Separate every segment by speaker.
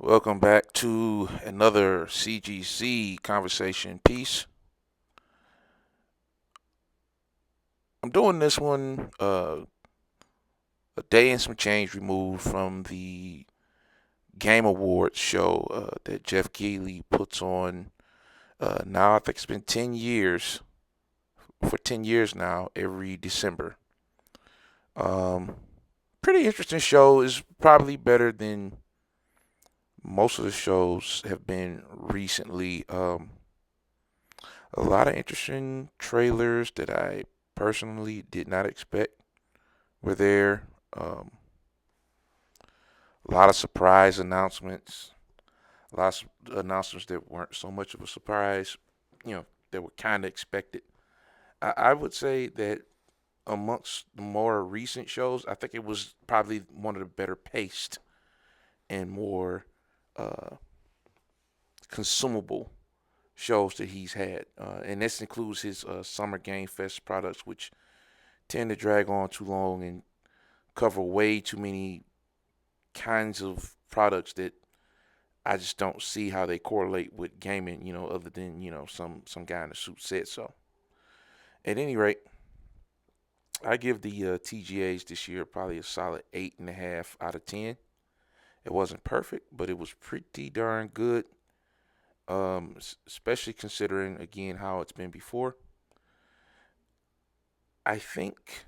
Speaker 1: Welcome back to another CGC conversation piece. I'm doing this one a day and some change removed from the Game Awards show that Jeff Keighley puts on. Now I think it's been 10 years, for 10 years now, every December. Um, Pretty interesting show. Is probably better than most of the shows have been recently. A lot of interesting trailers that I personally did not expect were there. A lot of surprise announcements. Lots of announcements that weren't so much of a surprise, that were kind of expected. I would say that amongst the more recent shows, I think it was probably one of the better paced and more uh, consumable shows that he's had. And this includes his Summer Game Fest products, which tend to drag on too long and cover way too many kinds of products that I just don't see how they correlate with gaming, other than, some guy in a suit said so. At any rate, I give the TGAs this year probably a solid 8.5 out of 10. It wasn't perfect, but it was pretty darn good, especially considering, again, how it's been before. I think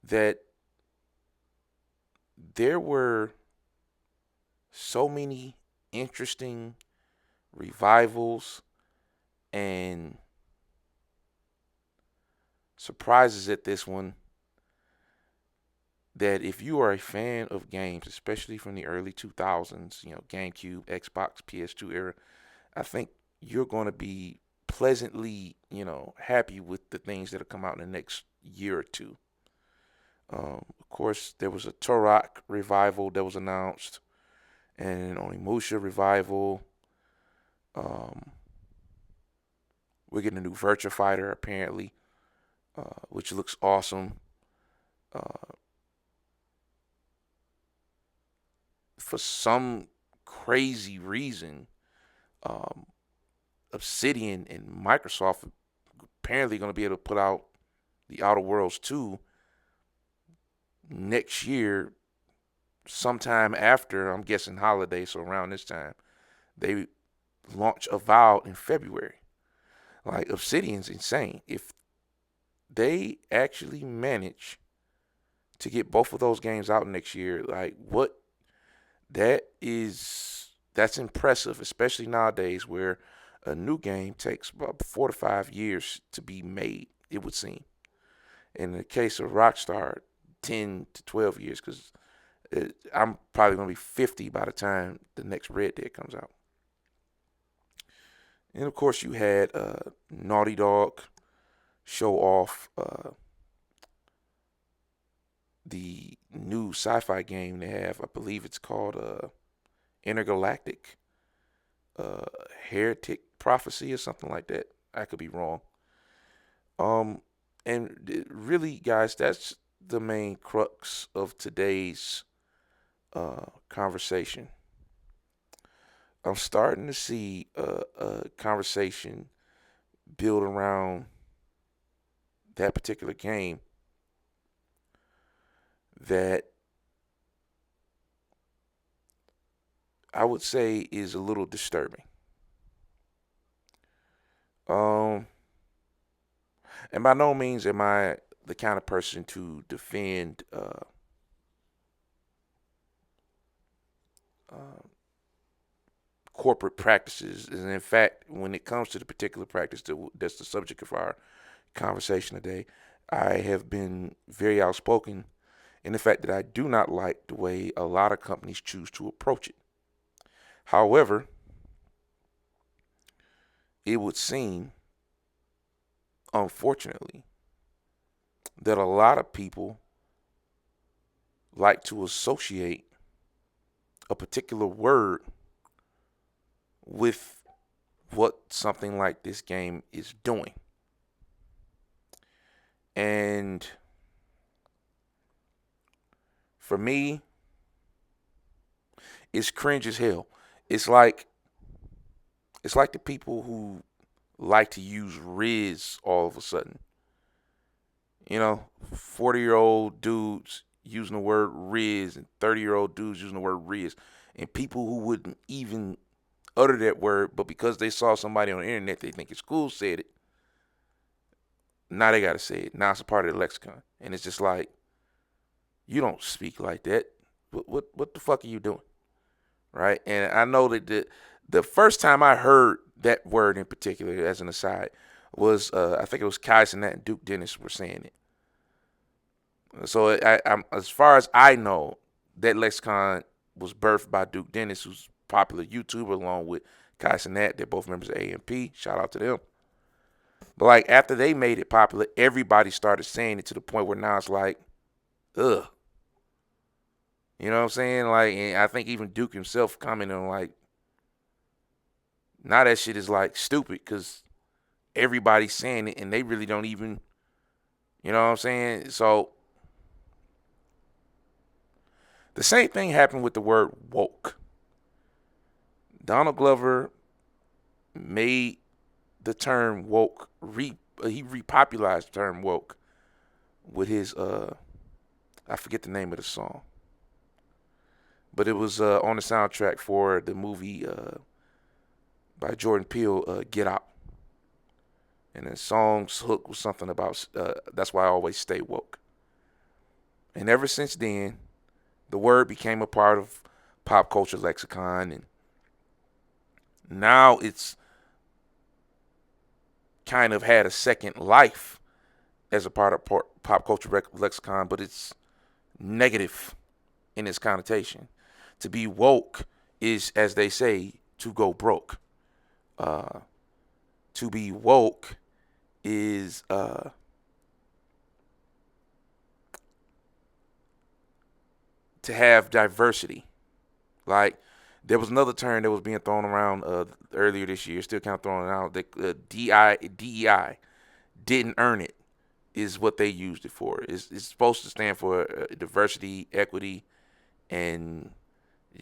Speaker 1: that there were so many interesting revivals and surprises at this one that if you are a fan of games, especially from the early 2000s, GameCube, Xbox, PS2 era, I think you're going to be pleasantly, happy with the things that'll come out in the next year or two. Of course, there was a Turok revival that was announced, and an Onimusha revival. Um, we're getting a new Virtua Fighter apparently, which looks awesome. Uh, for some crazy reason, um, Obsidian and Microsoft are apparently going to be able to put out the Outer Worlds 2 next year, sometime after, I'm guessing, holiday, so around this time. They launch Avowed in February. Like, Obsidian's insane. If they actually manage to get both of those games out next year, like, that's impressive, especially nowadays where a new game takes about 4 to 5 years to be made, it would seem. In the case of Rockstar, 10 to 12 years, because I'm probably going to be 50 by the time the next Red Dead comes out. And of course, you had Naughty Dog show off the new sci-fi game they have. I believe it's called Intergalactic uh, Heretic Prophecy or something like that. I could be wrong. Um, and really, guys, that's the main crux of today's conversation. I'm starting to see a conversation build around that particular game that I would say is a little disturbing. Um, and by no means am I the kind of person to defend uh, corporate practices. And in fact, when it comes to the particular practice that's the subject of our conversation today, I have been very outspoken in the fact that I do not like the way a lot of companies choose to approach it. However, it would seem, unfortunately, that a lot of people like to associate a particular word with what something like this game is doing. And for me, It's cringe as hell. It's like it's like the people who like to use Riz all of a sudden. 40-year-old dudes using the word Riz and 30-year-old dudes using the word Riz. And people who wouldn't even utter that word, but because they saw somebody on the internet they think it's cool said it, now they gotta say it. Now it's a part of the lexicon. And it's just like, you don't speak like that. What the fuck are you doing? Right? And I know that the first time I heard that word in particular, as an aside, was I think it was Kai Cenat and Duke Dennis were saying it. So I'm as far as I know, that lexicon was birthed by Duke Dennis, who's a popular YouTuber, along with Kai Cenat. They're both members of AMP. Shout out to them. But like after they made it popular, everybody started saying it to the point where now it's like, ugh. You know what I'm saying? Like, and I think even Duke himself commented on like, now that shit is like stupid because everybody's saying it and they really don't even, you know what I'm saying? So the same thing happened with the word woke. Donald Glover made the term woke, he repopularized the term woke with his, I forget the name of the song, but it was on the soundtrack for the movie by Jordan Peele, Get Out. And the song's hook was something about, that's why I always stay woke. And ever since then, the word became a part of pop culture lexicon, and now it's kind of had a second life as a part of pop culture lexicon, but it's negative in its connotation. To be woke is, as they say, to go broke. To be woke is to have diversity. Like, there was another term that was being thrown around earlier this year, still kind of throwing it out. That DEI didn't earn it, is what they used it for. It's supposed to stand for diversity, equity, and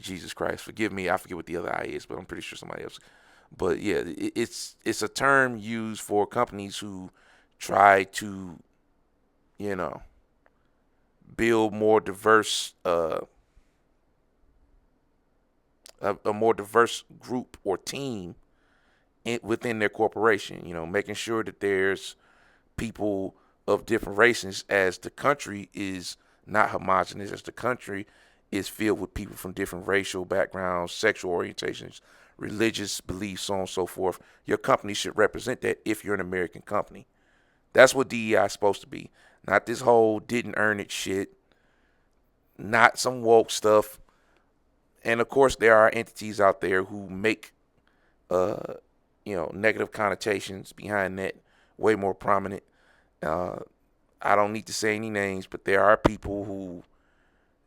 Speaker 1: Jesus Christ, forgive me, I forget what the other I is, but I'm pretty sure somebody else. But yeah, it's a term used for companies who try to, you know, build more diverse, a more diverse group or team within their corporation. Making sure that there's people of different races, as the country is not homogenous, as the country is filled with people from different racial backgrounds, sexual orientations, religious beliefs, so on and so forth. Your company should represent that if you're an American company. That's what DEI is supposed to be. Not this whole didn't earn it shit. Not some woke stuff. And of course, there are entities out there who make, negative connotations behind that way more prominent. I don't need to say any names, but there are people who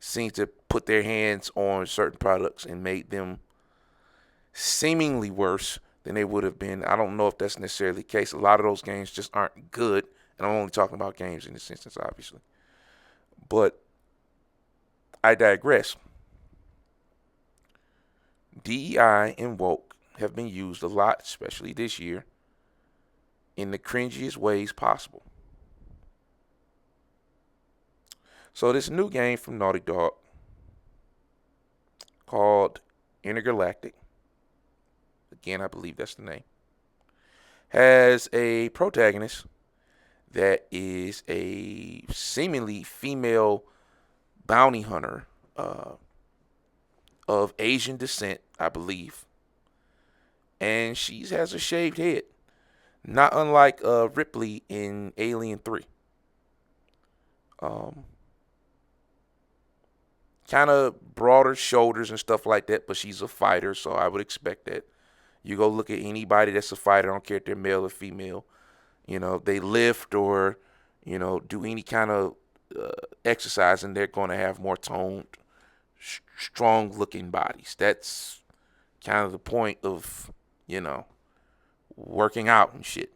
Speaker 1: seem to put their hands on certain products and made them seemingly worse than they would have been. I don't know if that's necessarily the case. A lot of those games just aren't good, and I'm only talking about games in this instance, obviously. But I digress. DEI and woke have been used a lot, especially this year, in the cringiest ways possible. So this new game from Naughty Dog called Intergalactic, again, I believe that's the name, has a protagonist that is a seemingly female bounty hunter of Asian descent, I believe. And she has a shaved head, not unlike Ripley in Alien 3. Kind of broader shoulders and stuff like that, but she's a fighter, so I would expect that. You go look at anybody that's a fighter, I don't care if they're male or female, they lift or, do any kind of exercise, and they're going to have more toned, strong looking bodies. That's kind of the point of, working out and shit.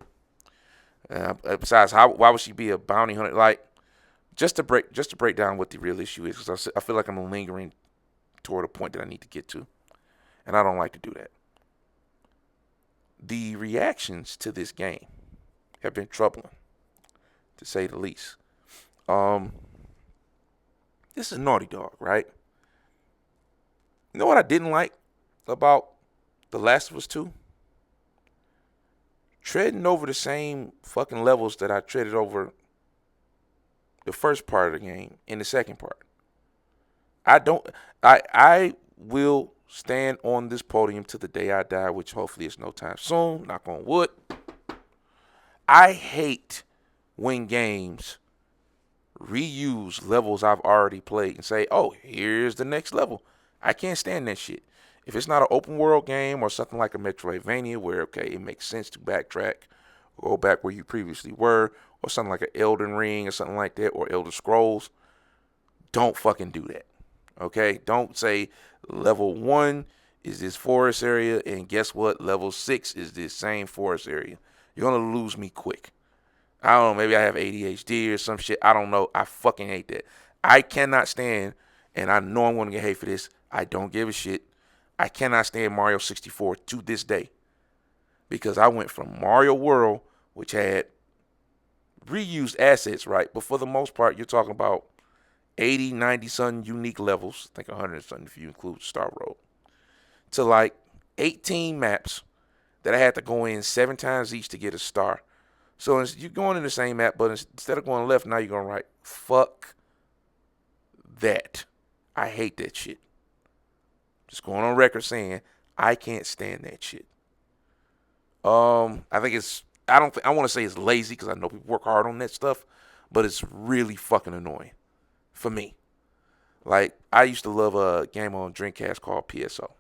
Speaker 1: Besides, why would she be a bounty hunter? Like, just to break down what the real issue is, because I feel like I'm lingering toward a point that I need to get to, and I don't like to do that. The reactions to this game have been troubling, to say the least. This is Naughty Dog, right? You know what I didn't like about The Last of Us 2? Treading over the same fucking levels that I treaded over the first part of the game in the second part. I will stand on this podium to the day I die, which hopefully is no time soon, knock on wood. I hate when games reuse levels I've already played and say, oh, here's the next level. I can't stand that shit. If it's not an open world game or something like a Metroidvania where, okay, it makes sense to backtrack or go back where you previously were, or something like an Elden Ring or something like that, or Elder Scrolls, don't fucking do that. Okay? Don't say level 1 is this forest area, and guess what? Level 6 is this same forest area. You're going to lose me quick. I don't know, maybe I have ADHD or some shit. I don't know. I fucking hate that. I cannot stand, and I know I'm going to get hate for this. I don't give a shit. I cannot stand Mario 64 to this day. Because I went from Mario World, which had reused assets, right? But for the most part, you're talking about 80, 90 something unique levels. I think 100 something if you include Star Road. To like 18 maps that I had to go in 7 times each to get a star. So you're going in the same map, but instead of going left, now you're going right. Fuck that. I hate that shit. Just going on record saying I can't stand that shit. I think I want to say it's lazy because I know people work hard on that stuff, but it's really fucking annoying for me. Like, I used to love a game on Dreamcast called PSO,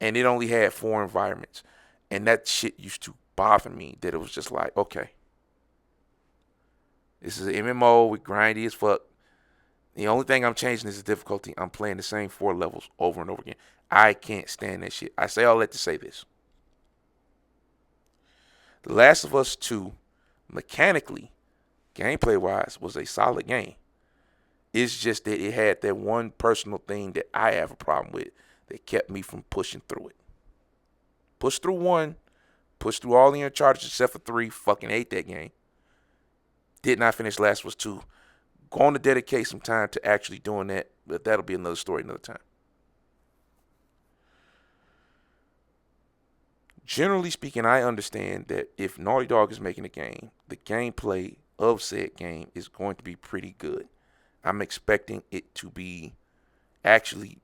Speaker 1: and it only had 4 environments, and that shit used to bother me that it was just like, okay, this is an MMO, we grindy as fuck. The only thing I'm changing is the difficulty. I'm playing the same 4 levels over and over again. I can't stand that shit. I say all that to say this. The Last of Us 2, mechanically, gameplay-wise, was a solid game. It's just that it had that one personal thing that I have a problem with that kept me from pushing through it. Push through 1, push through all the Uncharted except for 3, fucking hate that game. Did not finish Last of Us 2. Going to dedicate some time to actually doing that, but that'll be another story another time. Generally speaking, I understand that if Naughty Dog is making a game, the gameplay of said game is going to be pretty good. I'm expecting it to be actually,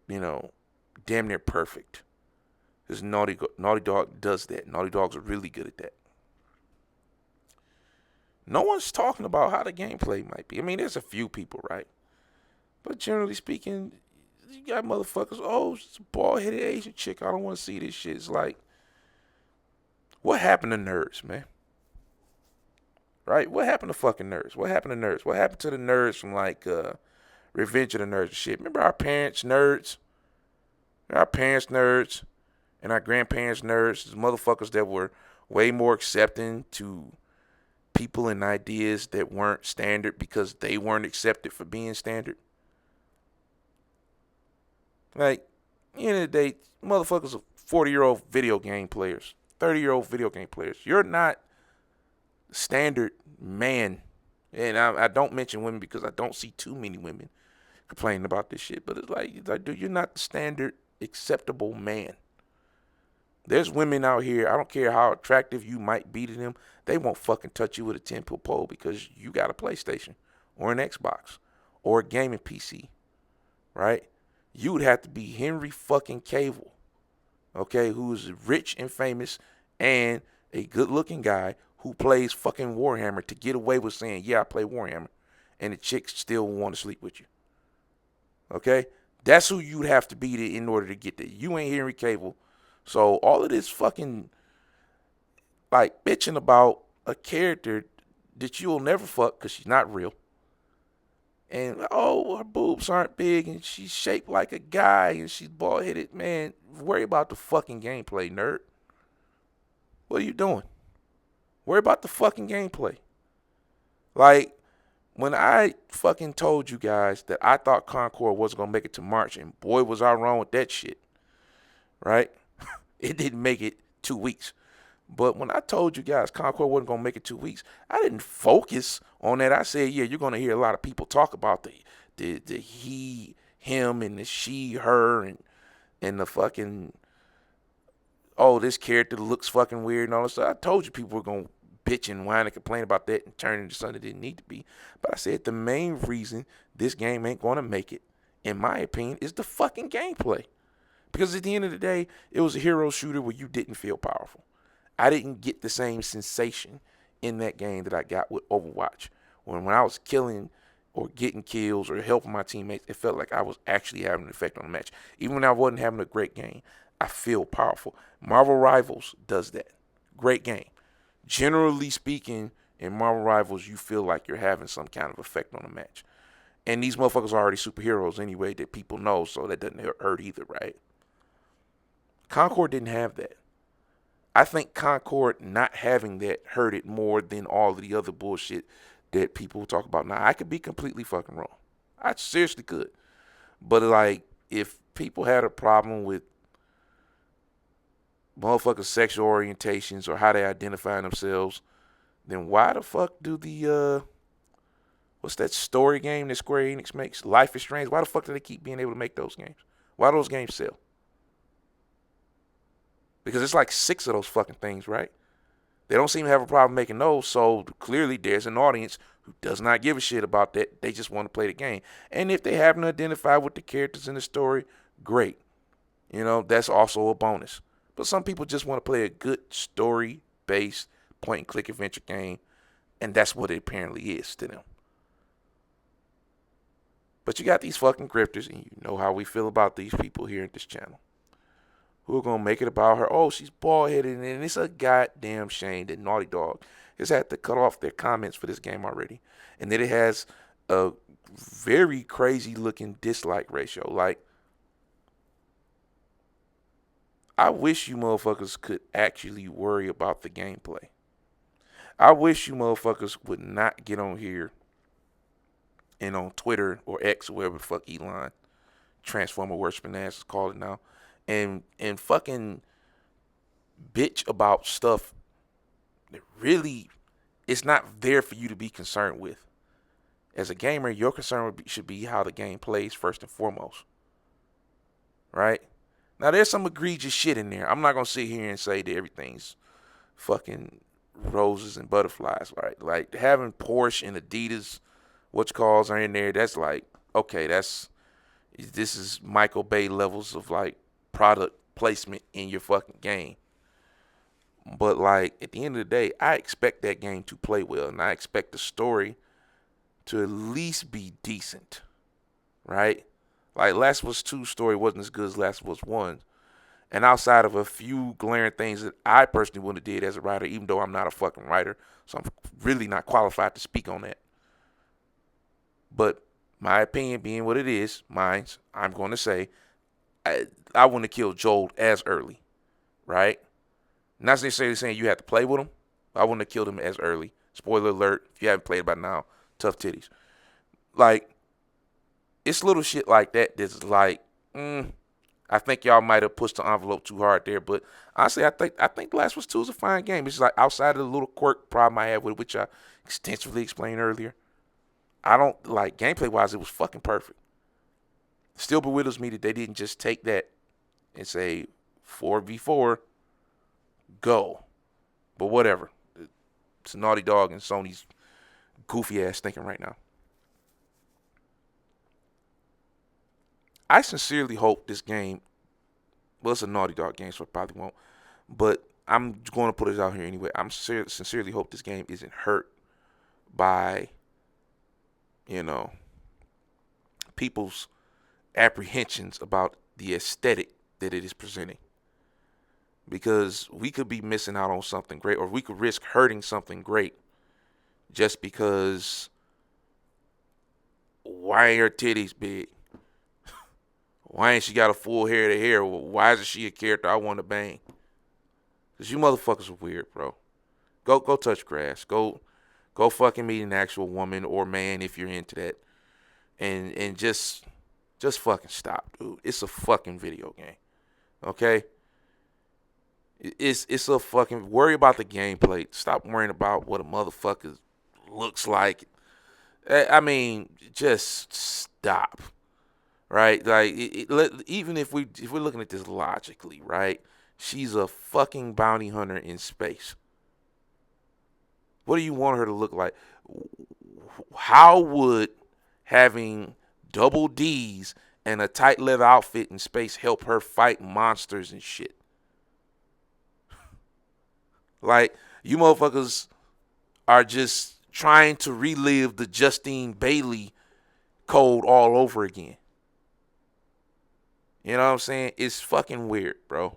Speaker 1: damn near perfect. Because Naughty Dog does that. Naughty Dogs are really good at that. No one's talking about how the gameplay might be. I mean, there's a few people, right? But generally speaking, you got motherfuckers, oh, it's a bald-headed Asian chick. I don't want to see this shit. It's like, what happened to nerds, man? Right? What happened to fucking nerds? What happened to nerds? What happened to the nerds from, like, Revenge of the Nerds and shit? Remember our parents' nerds? Our parents' nerds and our grandparents' nerds. These motherfuckers that were way more accepting to people and ideas that weren't standard because they weren't accepted for being standard. Like, at the end of the day, motherfuckers are 40-year-old video game players, 30-year-old video game players. You're not standard man. And I don't mention women because I don't see too many women complaining about this shit. But it's like, dude, you're not the standard acceptable man. There's women out here, I don't care how attractive you might be to them, they won't fucking touch you with a 10-foot pole because you got a PlayStation or an Xbox or a gaming PC, right? You would have to be Henry fucking Cavill, okay, who's rich and famous and a good-looking guy who plays fucking Warhammer to get away with saying, yeah, I play Warhammer, and the chicks still want to sleep with you, okay? That's who you'd have to be in order to get there. You ain't Henry Cavill. So all of this fucking, like, bitching about a character that you'll never fuck because she's not real. And, oh, her boobs aren't big and she's shaped like a guy and she's bald-headed. Man, worry about the fucking gameplay, nerd. What are you doing? Worry about the fucking gameplay. Like, When I fucking told you guys that I thought Concord wasn't gonna make it to March, and boy was I wrong with that shit, right? It didn't make it 2 weeks. But when I told you guys Concord wasn't gonna make it 2 weeks, I didn't focus on that. I said, yeah, you're gonna hear a lot of people talk about the he, him, and the she, her, and the fucking, oh, this character looks fucking weird and all this stuff. I told you people were gonna bitch and whine and complain about that and turn into something that didn't need to be. But I said the main reason this game ain't gonna make it, in my opinion, is the fucking gameplay. Because at the end of the day, it was a hero shooter where you didn't feel powerful. I didn't get the same sensation in that game that I got with Overwatch. When I was killing or getting kills or helping my teammates, it felt like I was actually having an effect on the match. Even when I wasn't having a great game, I feel powerful. Marvel Rivals does that. Great game. Generally speaking, in Marvel Rivals, you feel like you're having some kind of effect on the match. And these motherfuckers are already superheroes anyway that people know, so that doesn't hurt either, right? Concord didn't have that. I think Concord not having that hurt it more than all of the other bullshit that people talk about. Now, I could be completely fucking wrong. I seriously could. But, like, if people had a problem with motherfuckers' sexual orientations or how they identify themselves, then why the fuck do what's that story game that Square Enix makes? Life is Strange. Why the fuck do they keep being able to make those games? Why do those games sell? Because it's like 6 of those fucking things, right? They don't seem to have a problem making those, so clearly there's an audience who does not give a shit about that. They just want to play the game. And if they happen to identify with the characters in the story, great. You know, that's also a bonus. But some people just want to play a good story-based point-and-click adventure game, and that's what it apparently is to them. But you got these fucking grifters, and you know how we feel about these people here at this channel, who are going to make it about her. Oh, she's bald-headed, and it's a goddamn shame that Naughty Dog has had to cut off their comments for this game already. And that it has a very crazy-looking dislike ratio. Like, I wish you motherfuckers could actually worry about the gameplay. I wish you motherfuckers would not get on here and on Twitter or X or wherever the fuck Elon, Transformer worshiping ass is called it now, and fucking bitch about stuff that really is not there for you to be concerned with. As a gamer, your concern should be how the game plays first and foremost. Right? Now, there's some egregious shit in there. I'm not going to sit here and say that everything's fucking roses and butterflies, right? Like, having Porsche and Adidas, are in there, that's like, okay, this is Michael Bay levels of, like, product placement in your fucking game. But, like, at the end of the day, I expect that game to play well, and I expect the story to at least be decent, right? Like, Last of Us 2 story wasn't as good as Last of Us 1. And outside of a few glaring things that I personally wouldn't have did as a writer, even though I'm not a fucking writer, so I'm really not qualified to speak on that. But my opinion being what it is, I'm going to say, I wouldn't have killed Joel as early, right? Not necessarily saying you have to play with him. I wouldn't have killed him as early. Spoiler alert, if you haven't played by now, tough titties. Like, it's little shit like that that's like, I think y'all might have pushed the envelope too hard there. But honestly, I think Last of Us 2 is a fine game. It's just like outside of the little quirk problem I had with it, which I extensively explained earlier. I don't, like, gameplay-wise, it was fucking perfect. Still bewilders me that they didn't just take that and say 4v4, go. But whatever. It's a Naughty Dog and Sony's goofy ass thinking right now. I sincerely hope this game, well, it's a Naughty Dog game, so it probably won't, but I'm going to put it out here anyway. I'm sincerely hope this game isn't hurt by, people's apprehensions about the aesthetic that it is presenting. Because we could be missing out on something great, or we could risk hurting something great just because, why ain't her titties big? Why ain't she got a full head of hair? Why isn't she a character I want to bang? Because you motherfuckers are weird, bro. Go touch grass. Go Go fucking meet an actual woman or man if you're into that, and just fucking stop, dude. It's a fucking video game, okay? It's a fucking worry about the gameplay. Stop worrying about what a motherfucker looks like. I mean, just stop, right? Like, even if we're looking at this logically, right? She's a fucking bounty hunter in space. What do you want her to look like? How would having double D's and a tight leather outfit in space help her fight monsters and shit? Like, you motherfuckers are just trying to relive the Justine Bailey code all over again. You know what I'm saying? It's fucking weird, bro.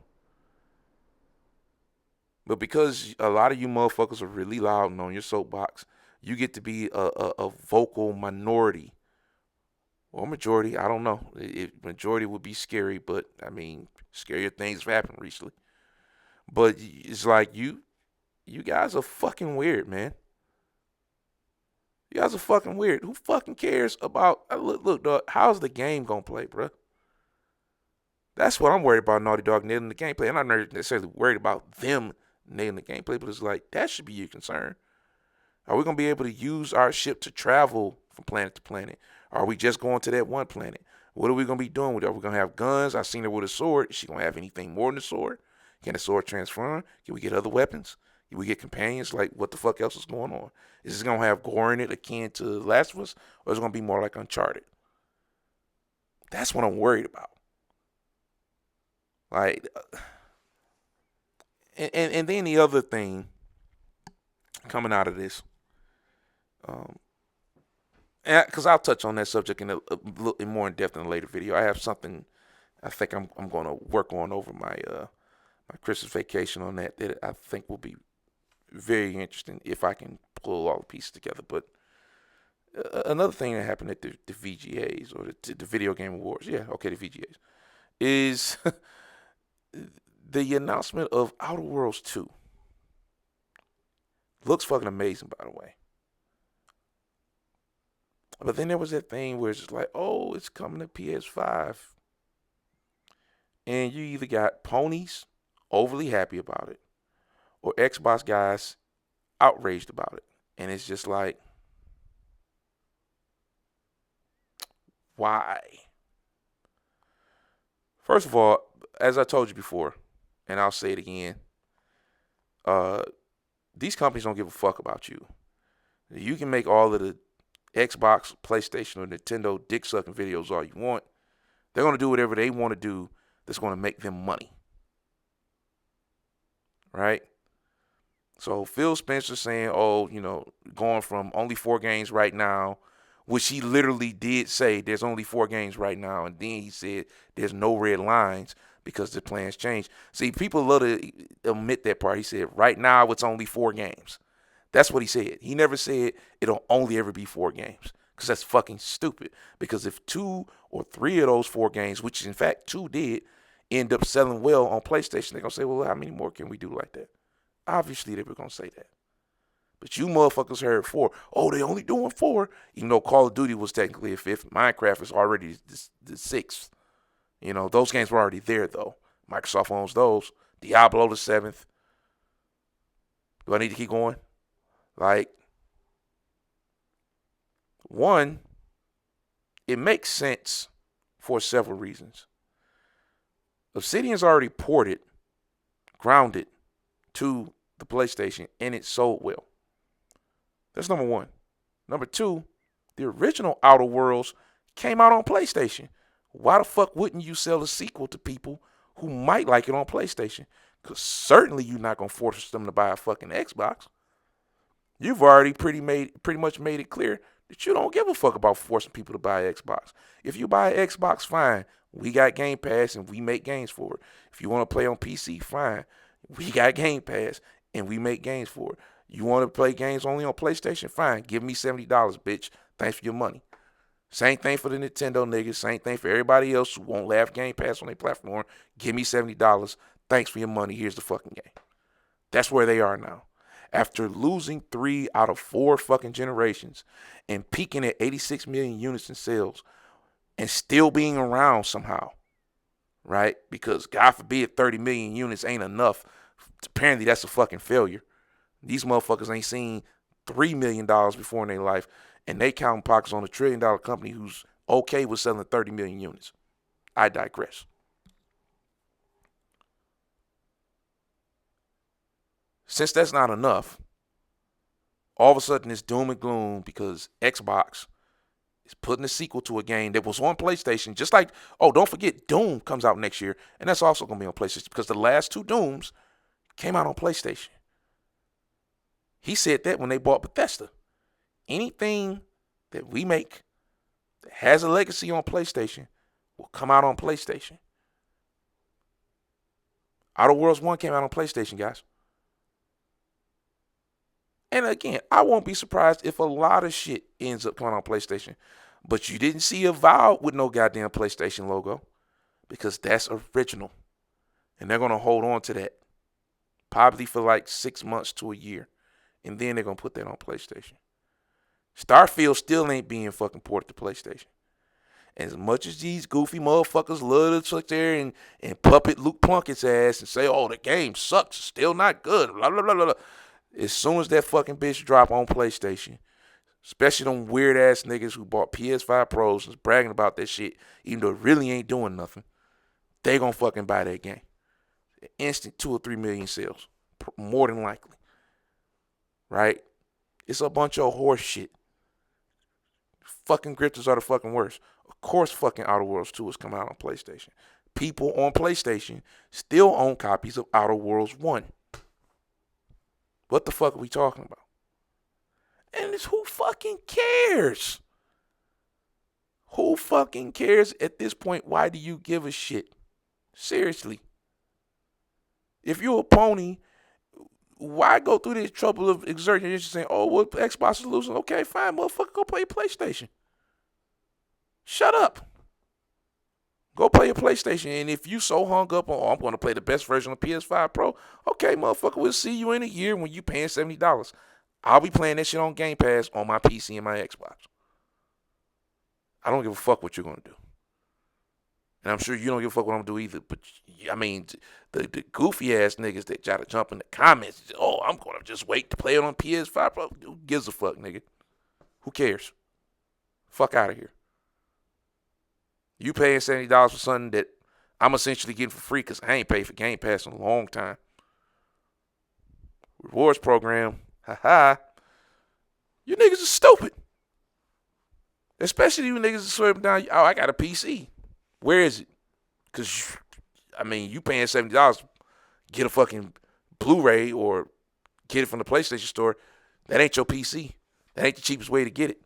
Speaker 1: But because a lot of you motherfuckers are really loud and on your soapbox, you get to be a vocal minority or majority. I don't know. Majority would be scary, but I mean, scarier things have happened recently. But it's like you guys are fucking weird, man. You guys are fucking weird. Who fucking cares about? Look, dog. How's the game gonna play, bro? That's what I'm worried about. Naughty Dog nailing the gameplay. I'm not necessarily worried about them nailing the gameplay, but it's like that should be your concern. Are we gonna be able to use our ship to travel from planet to planet? Are we just going to that one planet? What are we gonna be doing with it? Are we gonna have guns? I seen her with a sword. Is she gonna have anything more than a sword? Can the sword transform? Can we get other weapons? Can we get companions? Like, what the fuck else is going on? Is this gonna have gore in it akin to Last of Us, or is it gonna be more like Uncharted? That's what I'm worried about. Like, and then the other thing coming out of this, um, because I'll touch on that subject in a little more in depth in a later video. I have something I think I'm going to work on over my Christmas vacation on that I think will be very interesting if I can pull all the pieces together. But another thing that happened at the VGAs or the Video Game Awards, yeah, okay, the VGAs, is the announcement of Outer Worlds 2. Looks fucking amazing, by the way. But then there was that thing where it's just like, oh, it's coming to PS5. And you either got ponies overly happy about it or Xbox guys outraged about it. And it's just like, why? First of all, as I told you before, and I'll say it again, uh, these companies don't give a fuck about you. You can make all of the Xbox, PlayStation, or Nintendo dick sucking videos all you want. They're going to do whatever they want to do that's going to make them money. Right? So Phil Spencer saying, oh, going from only 4 games right now, which he literally did say there's only 4 games right now. And then he said there's no red lines because the plans change. See, people love to omit that part. He said right now it's only 4 games. That's what he said. He never said it'll only ever be 4 games because that's fucking stupid. Because if 2 or 3 of those 4 games, which in fact 2 did, end up selling well on PlayStation, they're going to say, well, how many more can we do like that? Obviously, they were going to say that. But you motherfuckers heard 4. Oh, they only doing 4. Even though Call of Duty was technically a 5th. Minecraft is already the 6th. Those games were already there, though. Microsoft owns those. Diablo the 7th. Do I need to keep going? Like, one, it makes sense for several reasons. Obsidian's already ported, grounded to the PlayStation, and it sold well. That's number one. Number two, the original Outer Worlds came out on PlayStation. Why the fuck wouldn't you sell a sequel to people who might like it on PlayStation? Because certainly you're not going to force them to buy a fucking Xbox. You've already pretty much made it clear that you don't give a fuck about forcing people to buy an Xbox. If you buy an Xbox, fine. We got Game Pass and we make games for it. If you want to play on PC, fine. We got Game Pass and we make games for it. You want to play games only on PlayStation? Fine. Give me $70, bitch. Thanks for your money. Same thing for the Nintendo niggas. Same thing for everybody else who won't have Game Pass on their platform. Give me $70. Thanks for your money. Here's the fucking game. That's where they are now. after losing 3 out of 4 fucking generations and peaking at 86 million units in sales and still being around somehow, right? Because God forbid 30 million units ain't enough. Apparently that's a fucking failure. These motherfuckers ain't seen $3 million before in their life, and they counting pockets on a $1 trillion company who's okay with selling 30 million units. I digress. Since that's not enough, all of a sudden it's doom and gloom because Xbox is putting a sequel to a game that was on PlayStation. Just like, oh, don't forget, Doom comes out next year, and that's also going to be on PlayStation because the last 2 Dooms came out on PlayStation. He said that when they bought Bethesda. Anything that we make that has a legacy on PlayStation will come out on PlayStation. Outer Worlds 1 came out on PlayStation, guys. And again, I won't be surprised if a lot of shit ends up coming on PlayStation. But you didn't see Avowed with no goddamn PlayStation logo because that's original. And they're going to hold on to that probably for like 6 months to a year. And then they're going to put that on PlayStation. Starfield still ain't being fucking ported to PlayStation. As much as these goofy motherfuckers love to sit there and puppet Luke Plunkett's ass and say, oh, the game sucks, it's still not good, blah, blah, blah, blah. As soon as that fucking bitch drop on PlayStation, especially them weird ass niggas who bought PS5 Pros and is bragging about that shit, even though it really ain't doing nothing, they gonna fucking buy that game. Instant 2 or 3 million sales, more than likely. Right? It's a bunch of horse shit. Fucking grifters are the fucking worst. Of course fucking Outer Worlds 2 is coming out on PlayStation. People on PlayStation still own copies of Outer Worlds 1. What the fuck are we talking about? And it's who fucking cares? Who fucking cares at this point? Why do you give a shit? Seriously. If you're a pony, why go through this trouble of exerting your interest saying, oh, well, Xbox is losing? Okay, fine, motherfucker, go play PlayStation. Shut up. Go play your PlayStation. And if you so hung up on, oh, I'm going to play the best version of PS5 Pro, okay, motherfucker, we'll see you in a year when you paying $70. I'll be playing that shit on Game Pass on my PC and my Xbox. I don't give a fuck what you're going to do. And I'm sure you don't give a fuck what I'm going to do either. But, I mean, the goofy ass niggas that try to jump in the comments, oh, I'm going to just wait to play it on PS5 Pro. Who gives a fuck, nigga? Who cares? Fuck out of here. You paying $70 for something that I'm essentially getting for free because I ain't paid for Game Pass in a long time. Rewards program, haha. You niggas are stupid. Especially you niggas that swear down, oh, I got a PC. Where is it? Because, I mean, you paying $70, get a fucking Blu-ray or get it from the PlayStation store. That ain't your PC. That ain't the cheapest way to get it.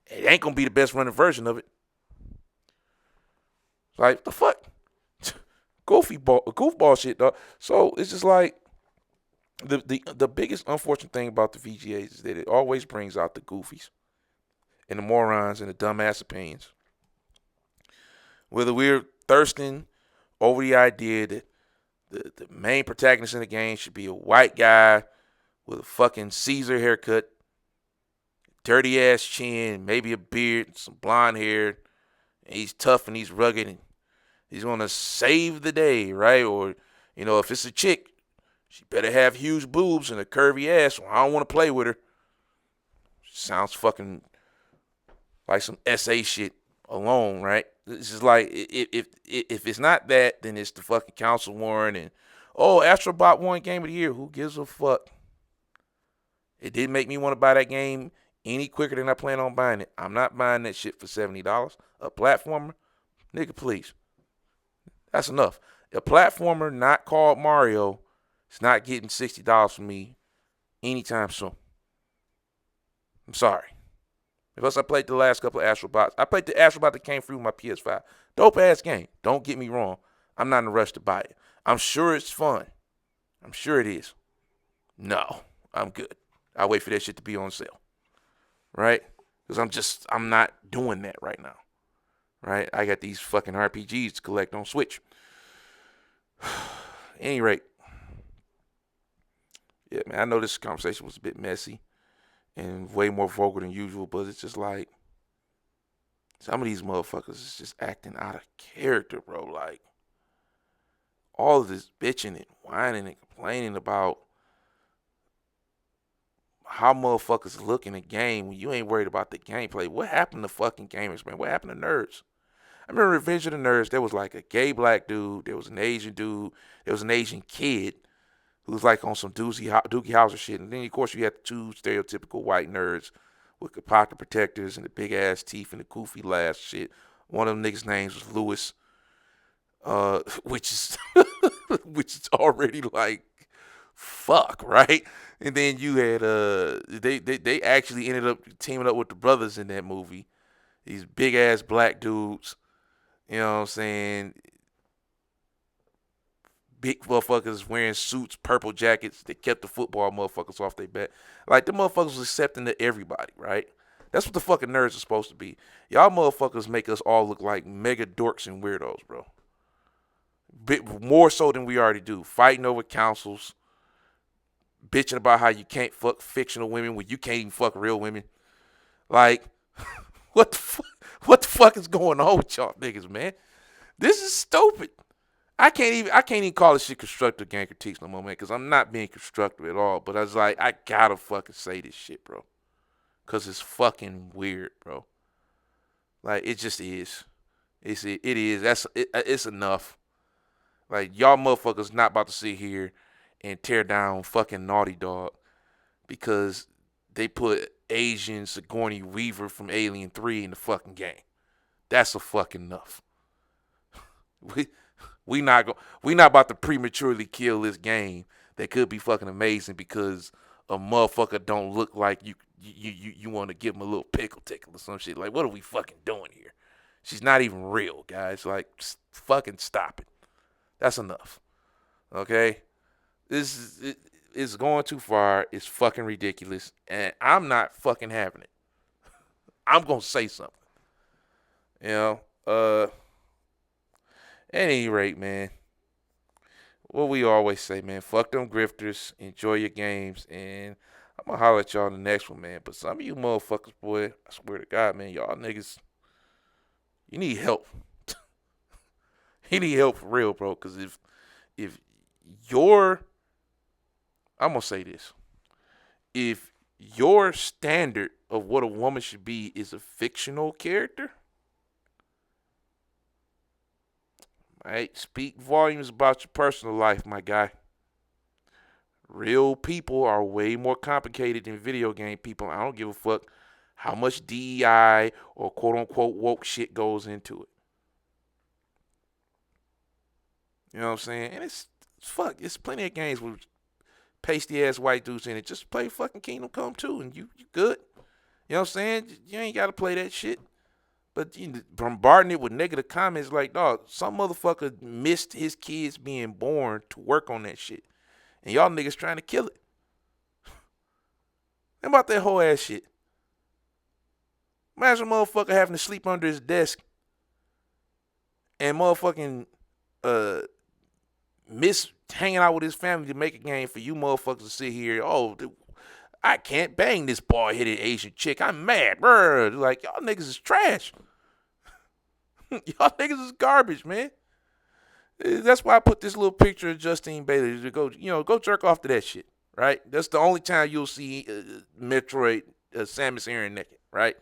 Speaker 1: It ain't going to be the best running version of it. Like, the fuck? Goofball shit, dog. So, it's just like, the biggest unfortunate thing about the VGAs is that it always brings out the goofies and the morons and the dumbass opinions. Whether we're thirsting over the idea that the main protagonist in the game should be a white guy with a fucking Caesar haircut, dirty ass chin, maybe a beard, some blonde hair, and he's tough and he's rugged and he's gonna save the day, right? Or, you know, if it's a chick, she better have huge boobs and a curvy ass, or I don't want to play with her. Sounds fucking like some SA shit alone, right? It's just like, if it's not that, then it's the fucking console warrant and, oh, Astrobot won Game of the Year. Who gives a fuck? It didn't make me want to buy that game any quicker than I plan on buying it. I'm not buying that shit for $70. A platformer? Nigga, please. That's enough. A platformer not called Mario is not getting $60 from me anytime soon. I'm sorry. Plus, I played the last couple of Astrobots. I played the Astrobot that came through my PS5. Dope-ass game. Don't get me wrong. I'm not in a rush to buy it. I'm sure it's fun. I'm sure it is. No, I'm good. I'll wait for that shit to be on sale. Right? Because I'm not doing that right now. Right? I got these fucking RPGs to collect on Switch. At any rate, Yeah, man, I know this conversation was a bit messy and way more vulgar than usual, but it's just like some of these motherfuckers is just acting out of character, bro. Like all of this bitching and whining and complaining about how motherfuckers look in the game when you ain't worried about the gameplay. What happened to fucking gamers, man? What happened to nerds? I remember Revenge of the Nerds, there was like a gay black dude, there was an Asian dude, there was an Asian kid who was like on some Doogie Howser shit. And then, of course, you had the two stereotypical white nerds with the pocket protectors and the big ass teeth and the goofy laugh shit. One of them niggas' names was Lewis, which is which is already like fuck, right? And then you had they actually ended up teaming up with the brothers in that movie. These big ass black dudes, you know what I'm saying? Big motherfuckers wearing suits, purple jackets that kept the football motherfuckers off their back. Like the motherfuckers was accepting to everybody, right? That's what the fucking nerds are supposed to be. Y'all motherfuckers make us all look like mega dorks and weirdos, bro. Bit more so than we already do. Fighting over councils, bitching about how you can't fuck fictional women when you can't even fuck real women. Like, what the fuck is going on with y'all niggas, man? This is stupid. I can't even call this shit constructive game critiques no more, man, because I'm not being constructive at all. But I was like, I gotta fucking say this shit, bro. Cause it's fucking weird, bro. Like it just is. It is. It's enough. Like y'all motherfuckers not about to sit here and tear down fucking Naughty Dog because they put Asian Sigourney Weaver from Alien 3 in the fucking game. That's a fucking enough. We we not about to prematurely kill this game that could be fucking amazing because a motherfucker don't look like you want to give him a little pickle tickle or some shit. Like what are we fucking doing here? She's not even real, guys. Like fucking stop it. That's enough. Okay? It's going too far. It's fucking ridiculous and I'm not fucking having it. I'm going to say something. You know, at any rate, man, what we always say, man, fuck them grifters, enjoy your games, and I'm gonna holler at y'all in the next one, man. But some of you motherfuckers, boy, I swear to God, man, y'all niggas, you need help. You need help for real, bro. Cause if your, I'm gonna say this, if your standard of what a woman should be is a fictional character, right? Speak volumes about your personal life, my guy. Real people are way more complicated than video game people. I don't give a fuck how much DEI or quote unquote woke shit goes into it. You know what I'm saying? And it's fuck. It's plenty of games with pasty ass white dudes in it. Just play fucking Kingdom Come 2 and you good. You know what I'm saying? You ain't gotta play that shit. But bombarding it with negative comments like, dog, some motherfucker missed his kids being born to work on that shit. And y'all niggas trying to kill it. Think about that whole ass shit. Imagine a motherfucker having to sleep under his desk and motherfucking miss hanging out with his family to make a game for you motherfuckers to sit here. Oh, I can't bang this bald-headed Asian chick. I'm mad. Brr. Like, y'all niggas is trash. Y'all niggas is garbage, man. That's why I put this little picture of Justine Bailey to go jerk off to that shit, right? That's the only time you'll see Metroid Samus Aran naked, right?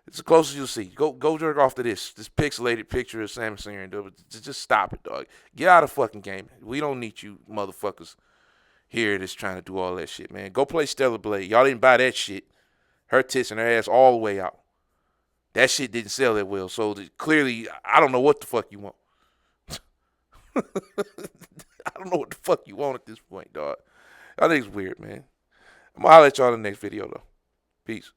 Speaker 1: It's the closest you'll see. Go jerk off to this pixelated picture of Samus Aran. Just stop it, dog. Get out of fucking game. We don't need you motherfuckers here that's trying to do all that shit, man. Go play Stellar Blade. Y'all didn't buy that shit. Her tits and her ass all the way out. That shit didn't sell that well. So clearly, I don't know what the fuck you want. I don't know what the fuck you want at this point, dog. I think it's weird, man. I'm gonna holler at y'all in the next video, though. Peace.